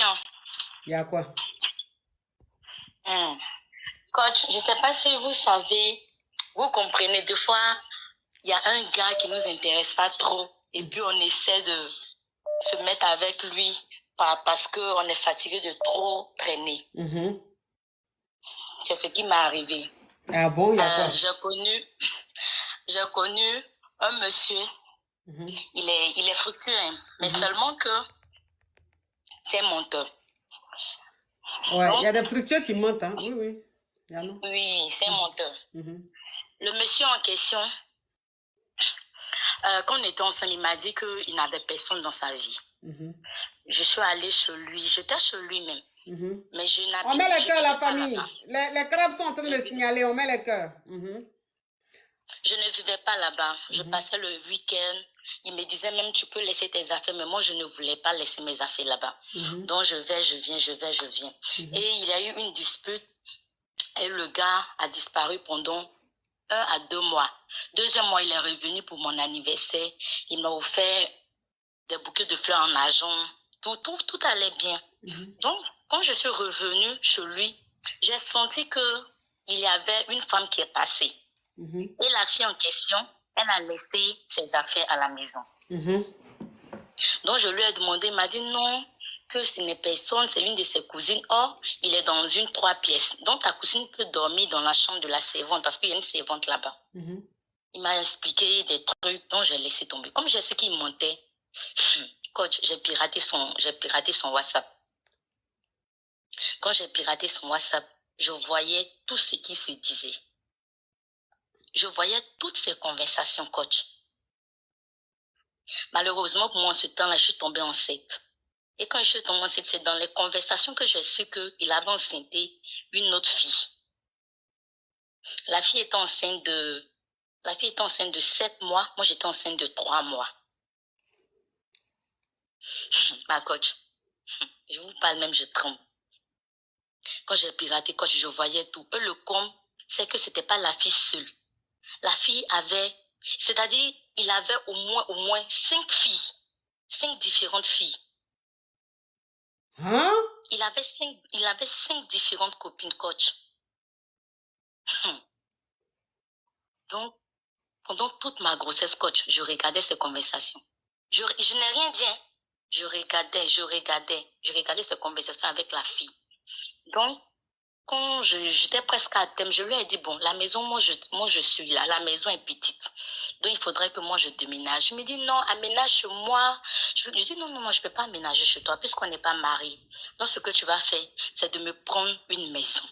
question. Il y a quoi? Coach, je ne sais pas si vous savez, vous comprenez, des fois, il y a un gars qui ne nous intéresse pas trop et puis on essaie de se mettre avec lui parce qu'on est fatigué de trop traîner. C'est ce qui m'est arrivé. Ah bon, il y a quoi? J'ai connu un monsieur, il est fructueux, hein, mais seulement que c'est un menteur. Ouais, il y a des fructueux qui mentent, hein? Oui, oui. Oui, c'est un menteur. Le monsieur en question, quand on était ensemble, il m'a dit qu'il n'avait personne dans sa vie. Je suis allée chez lui, j'étais chez lui même. Mais je n'avais on met les cœurs, la famille. Les crabes sont en train de signaler, on met les cœurs. Je ne vivais pas là-bas. Je passais le week-end. Il me disait même, tu peux laisser tes affaires, mais moi, je ne voulais pas laisser mes affaires là-bas. Donc, je vais, je viens, je vais, je viens. Et il y a eu une dispute et le gars a disparu pendant 1 à 2 mois. Deuxième mois, il est revenu pour mon anniversaire. Il m'a offert des bouquets de fleurs en argent. Tout allait bien. Donc, quand je suis revenue chez lui, j'ai senti qu'il y avait une femme qui est passée. Et la fille en question, elle a laissé ses affaires à la maison. Donc, je lui ai demandé, il m'a dit non, que ce n'est personne, c'est une de ses cousines. Or, il est dans une 3 pièces. Donc, ta cousine peut dormir dans la chambre de la servante parce qu'il y a une servante là-bas. Il m'a expliqué des trucs dont j'ai laissé tomber. Comme je sais qu'il mentait, coach, j'ai piraté son WhatsApp. Quand j'ai piraté son WhatsApp, je voyais tout ce qui se disait. Je voyais toutes ces conversations, coach. Malheureusement, pour moi, en ce temps-là, je suis tombée enceinte. Et quand je suis tombée enceinte, c'est dans les conversations que j'ai su qu'il avait enceinté une autre fille. La fille était enceinte de 7 mois. Moi, j'étais enceinte de 3 mois. Ma coach, je vous parle même, je tremble. Quand j'ai piraté, coach, je voyais tout. Et le comble, c'est que ce n'était pas la fille seule. La fille avait, c'est-à-dire, il avait au moins 5 filles. 5 différentes filles. Hein? Il avait 5 différentes copines, coach. Donc, pendant toute ma grossesse, coach, je regardais ces conversations. Je n'ai rien dit, hein. Je regardais ces conversations avec la fille. Donc, quand j'étais presque à thème, je lui ai dit, bon, la maison, moi je suis là, la maison est petite. Donc, il faudrait que moi je déménage. Je me dis, non, aménage chez moi. Je dis, non, je ne peux pas aménager chez toi, puisqu'on n'est pas mariés. Donc, ce que tu vas faire, c'est de me prendre une maison.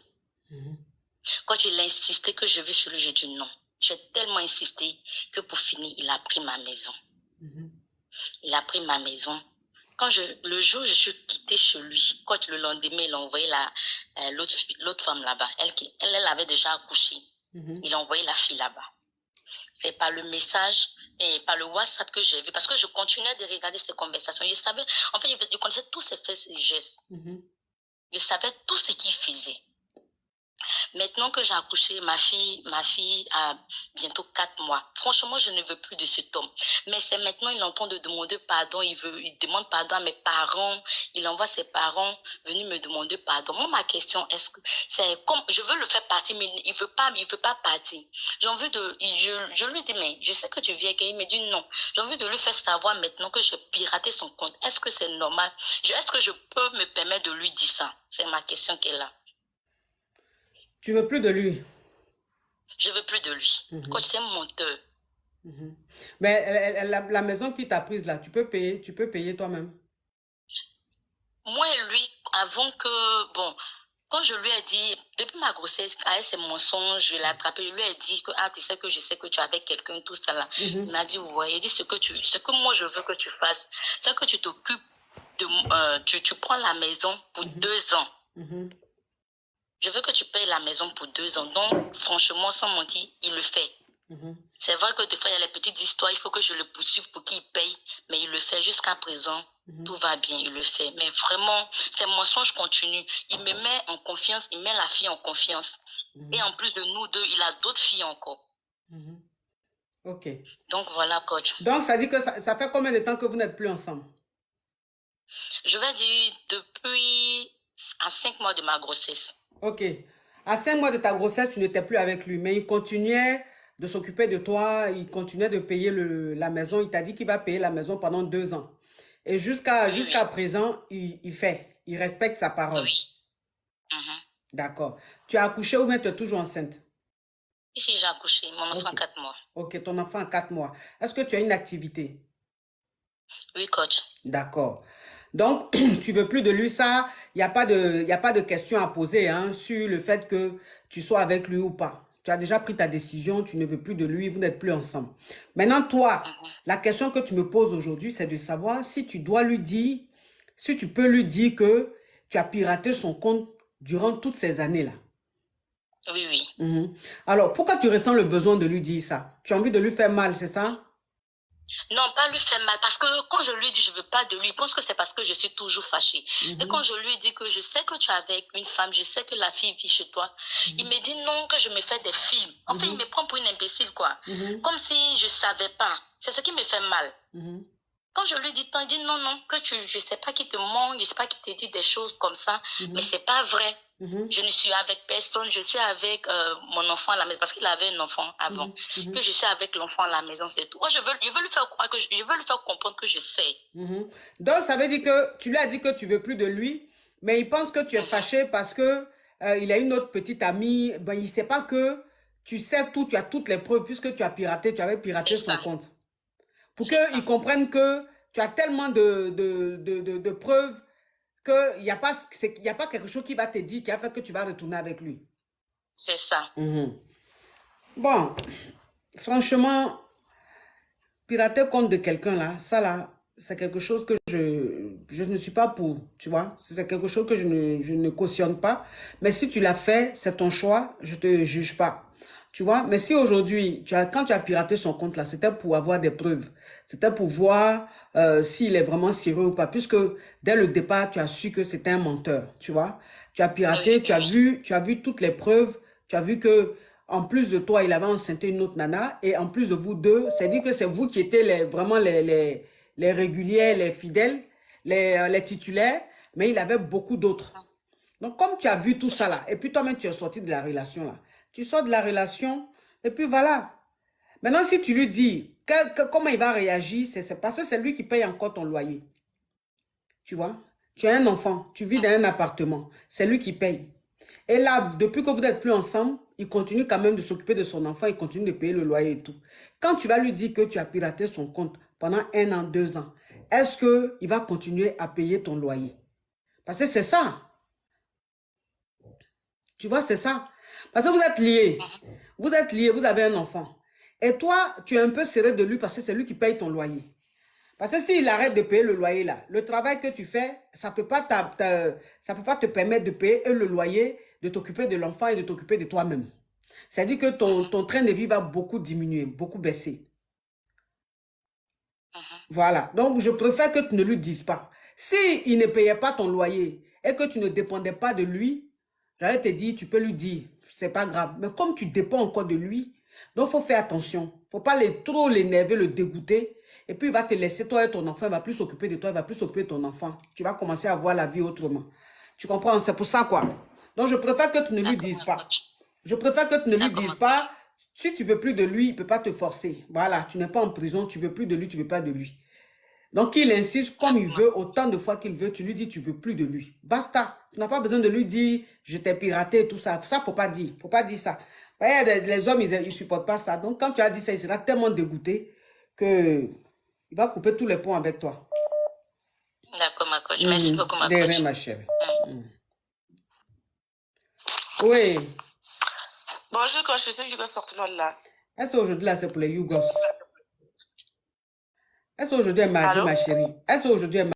Quand il a insisté que je vais chez lui, j'ai dit non. J'ai tellement insisté que pour finir, il a pris ma maison. Il a pris ma maison. Le jour où je suis quittée chez lui, quand le lendemain, il a envoyé l'autre femme là-bas. Elle avait déjà accouché. Il a envoyé la fille là-bas. C'est par le message et par le WhatsApp que j'ai vu. Parce que je continuais de regarder ces conversations. Je connaissais tous ses faits et gestes. Je savais tout ce qu'il faisait. Maintenant que j'ai accouché, ma fille a bientôt 4 mois. Franchement, je ne veux plus de cet homme. Mais c'est maintenant, il est en train de demander pardon. Il demande pardon à mes parents. Il envoie ses parents venir me demander pardon. Moi, ma question, c'est comme, je veux le faire partir, mais il veut pas partir. Je lui dis, mais je sais que tu viens, il me dit non. J'ai envie de lui faire savoir maintenant que j'ai piraté son compte. Est-ce que c'est normal? Est-ce que je peux me permettre de lui dire ça? C'est ma question qui est là. Tu veux plus de lui? Je veux plus de lui. Coach, c'est un menteur. Mais la maison qui t'a prise là, tu peux payer toi-même. Moi et lui, avant que, bon, quand je lui ai dit, depuis ma grossesse, avec ses mensonges, je l'ai attrapé, je lui ai dit que, tu sais que je sais que tu es avec quelqu'un, tout ça là. Il m'a dit, ouais, il dit ce que moi je veux que tu fasses, c'est que tu t'occupes tu prends la maison pour 2 ans. Je veux que tu payes la maison pour 2 ans. Donc, franchement, sans mentir, il le fait. C'est vrai que des fois, il y a les petites histoires, il faut que je le poursuive pour qu'il paye, mais il le fait jusqu'à présent. Tout va bien, il le fait. Mais vraiment, ces mensonges continuent. Il me met en confiance, il met la fille en confiance. Et en plus de nous deux, il a d'autres filles encore. Ok. Donc, voilà, coach. Donc, ça dit que ça fait combien de temps que vous n'êtes plus ensemble? Je vais dire depuis à 5 mois de ma grossesse. Ok. À 5 mois de ta grossesse, tu n'étais plus avec lui, mais il continuait de s'occuper de toi, il continuait de payer la maison. Il t'a dit qu'il va payer la maison pendant 2 ans. Et Oui, jusqu'à oui, présent, il respecte sa parole. oui. Mhm. D'accord. Tu as accouché ou bien tu es toujours enceinte? Ici, j'ai accouché, mon enfant Ok. a 4 mois. Ok, ton enfant a 4 mois. Est-ce que tu as une activité? Oui, coach. D'accord. Donc, tu veux plus de lui, ça, y a pas de question à poser hein, sur le fait que tu sois avec lui ou pas. Tu as déjà pris ta décision, tu ne veux plus de lui, vous n'êtes plus ensemble. Maintenant, toi, Mhm. la question que tu me poses aujourd'hui, c'est de savoir si tu dois lui dire, si tu peux lui dire que tu as piraté son compte durant toutes ces années-là. Oui, oui. Mhm. Alors, pourquoi tu ressens le besoin de lui dire ça? Tu as envie de lui faire mal, c'est ça? Non, pas lui faire mal. Parce que quand je lui dis je veux pas de lui, il pense que c'est parce que je suis toujours fâchée. Et Mhm. quand je lui dis que je sais que tu es avec une femme, je sais que la fille vit chez toi, il me dit non, que je me fais des films. Enfin, il Mhm. me prend pour une imbécile, quoi. Mhm. Comme si je savais pas. C'est ce qui me fait mal. Mhm. Quand je lui dis tant, il dit non, non, que je sais pas qui te ment, je sais pas qui te dit des choses comme ça, mais Mhm. c'est pas vrai. Mhm. Je ne suis avec personne, je suis avec mon enfant à la maison, parce qu'il avait un enfant avant, Mhm. Mhm. que je suis avec l'enfant à la maison, c'est tout. Moi, je veux lui faire croire je veux lui faire comprendre que je sais. Mhm. Donc, ça veut dire que tu lui as dit que tu veux plus de lui, mais il pense que tu es Mhm. fâché parce que il a une autre petite amie. Ben, il ne sait pas que tu sais tout, tu as toutes les preuves puisque tu avais C'est piraté son ça, compte. Pour c'est qu'ils ça. comprennent que tu as tellement de preuves qu'il n'y a pas, il y a pas quelque chose qui va te dire qui a fait que tu vas retourner avec lui. C'est ça. Mhm. Bon, franchement, pirater compte de quelqu'un là, ça là, c'est quelque chose que je ne suis pas pour, tu vois. C'est quelque chose que je ne cautionne pas. Mais si tu l'as fait, c'est ton choix, je te juge pas. Tu vois, mais si aujourd'hui, quand tu as piraté son compte là, c'était pour avoir des preuves. C'était pour voir s'il est vraiment sérieux ou pas. Puisque dès le départ, tu as su que c'était un menteur, tu vois. Tu as Oui, piraté, oui, oui. tu as vu toutes les preuves. Tu as vu que en plus de toi, il avait enceinté une autre nana. Et en plus de vous deux, c'est dit que c'est vous qui étiez vraiment les réguliers, les fidèles, les titulaires. Mais il avait beaucoup d'autres. Donc, comme tu as vu tout C'est ça ça. là, et puis toi-même, tu es sorti de la relation là. Tu sors de la relation, et puis voilà. Maintenant, si tu lui dis comment il va réagir, c'est parce que c'est lui qui paye encore ton loyer. Tu vois? Tu as un enfant, tu vis dans un appartement. C'est lui qui paye. Et là, depuis que vous n'êtes plus ensemble, il continue quand même de s'occuper de son enfant, il continue de payer le loyer et tout. Quand tu vas lui dire que tu as piraté son compte pendant 1 an, 2 ans, est-ce qu'il va continuer à payer ton loyer? Parce que c'est ça. Tu vois, c'est ça. Parce que vous êtes liés. Mhm. Vous êtes liés, vous avez un enfant. Et toi, tu es un peu serré de lui parce que c'est lui qui paye ton loyer. Parce que s'il arrête de payer le loyer là, le travail que tu fais, ça peut pas ça peut pas te permettre de payer le loyer, de t'occuper de l'enfant et de t'occuper de toi-même. C'est-à-dire que Mhm. ton train de vie va beaucoup diminuer, beaucoup baisser. Mhm. Voilà. Donc, je préfère que tu ne lui dises pas. Si il ne payait pas ton loyer et que tu ne dépendais pas de lui, j'allais te dire, tu peux lui dire, c'est pas grave. Mais comme tu dépends encore de lui, donc il faut faire attention. Il ne faut pas trop l'énerver, le dégoûter. Et puis, il va te laisser, toi et ton enfant, il va plus s'occuper de toi, il va plus s'occuper de ton enfant. Tu vas commencer à voir la vie autrement. Tu comprends? C'est pour ça, quoi. Donc, je préfère que tu ne lui D'accord, dises ma pas. coach. Je préfère que tu ne lui D'accord, dises ma pas, coach. si tu veux plus de lui, il ne peut pas te forcer. Voilà, tu n'es pas en prison, tu veux plus de lui, tu veux pas de lui. Donc, il insiste comme il D'accord, ma veut, coach. autant de fois qu'il veut, tu lui dis, tu veux plus de lui. Basta. Tu n'as pas besoin de lui dire, je t'ai piraté, tout ça. Ça, faut pas dire. Faut pas dire ça. Les hommes, ils ne supportent pas ça. Donc, quand tu as dit ça, il sera tellement dégoûté que il va couper tous les ponts avec toi. D'accord, ma coach. Merci beaucoup, ma De rien, coach. ma chérie. Mhm. Oui. Bonjour, quand je suis du sortant là. Est-ce qu'aujourd'hui, là, c'est pour les Yougos? Est-ce qu'aujourd'hui est mardi, Allô? ma chérie? Est-ce qu'aujourd'hui est